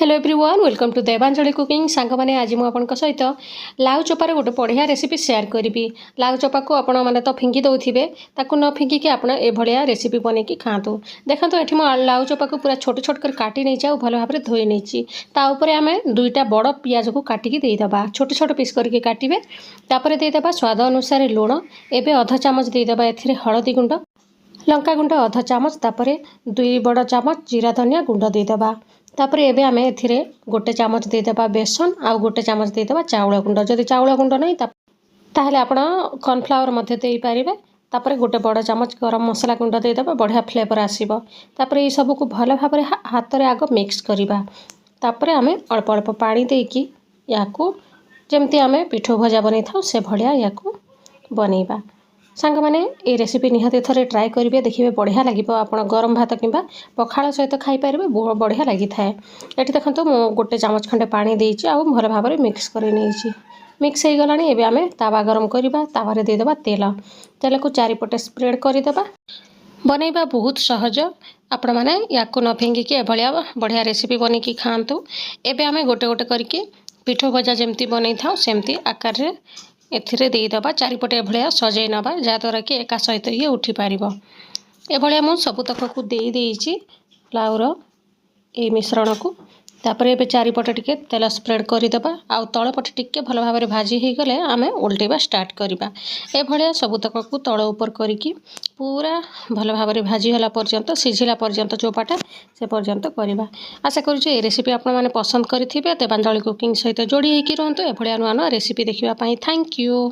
Hello everyone welcome to Devanjali cooking song मैंने आज मुझे सहित लाउ चोपार गोटे बढ़िया रेसिपी शेयर करी। लाउ चोपा को आपण मैंने तो फिंगी दौथे ताकू न फिंगिकी आपण एभलिया रेसिपी बनैकी खातु। देखो ये मुझे लाउ चोपा को पूरा छोट छोट कर काटी नहीं और भल भाव में धोई नहीं ताऊपर आम दुईटा बड़ पियाज को काटिकी देदेबा छोट छोट पीस करके काटे तापर देदेबा स्वाद अनुसार लुण एवं अधा चामच देदेबा ए हलदी गुंड लंका गुंड अधा चामच तापर 2 बड़ चामच जीरा धनिया गुंड देदेबा तापर एबे आमे एथिरे गोटे चामच देदेबा बेसन आउ गोटे चामच देदेबा चाउल गुंड जदि चाउल गुंड नहीं ताहले आपण कॉर्नफ्लावर मध्य दे पारिबे। तापर गोटे बड़ चामच गरम मसला गुंड देदेबा बढ़िया फ्लेवर आसीबो। तापर ये सब को भल भाव में हाथ में आग मिक्स करबा। तापर आमे अल्प अल्प पानी देकी याकू जेमती आमे पिठो भजा बनै थाउ से भलिया याकू बनैबा। सांग मैंने ये रेसिपी निहाती थे ट्राए करेंगे देखिए बढ़िया लगे आप गरम भात कि पखाड़ सहित खाईपर बढ़िया लगी थाए। ये देखो मु गोटे चामच खंडे पानी देती आउ भल भाव में मिक्स कर मिक्स हो गला। एवं आम तावा गरम करवा तावारे देदेबा तेल को चारिपटे स्प्रेड करदेबा। बनैबा बहुत सहज आपण मैंने या न फिंगिकी एभलिया बढ़िया रेसिपी बनैकी खातु। एबे आम गोटे गोटे करके पिठो भजा जमती बनै था सेमती आकार रे एथिरे देदेबा चारिपटे भलिया सजै नबा जहाँद्वारा कि एका सहित ये उठी पार एभलिया मु सबुतक को देची लाउर ये मिश्रण को। तापर ए चारिपटे टिके तेल स्प्रेड करदेबा आउ तलपटे टिके भल भाव में भाजी हो गले आम उल्टेबा स्टार्ट करवा। एभलिया सबुतक को तल ऊपर करिकी पूरा भल भाव में भाजी होला पर्यंत सिझिला पर्यंत चोपाटा से पर्यंत करवा। आशा करुँचे ये रेसिपी आपण मैंने पसंद करेंगे। देवांजलि कुकिंग सहित जोड़ी होकर रुहतु एभलिया नुआ नुआ रेसिपी देखा। Thank you.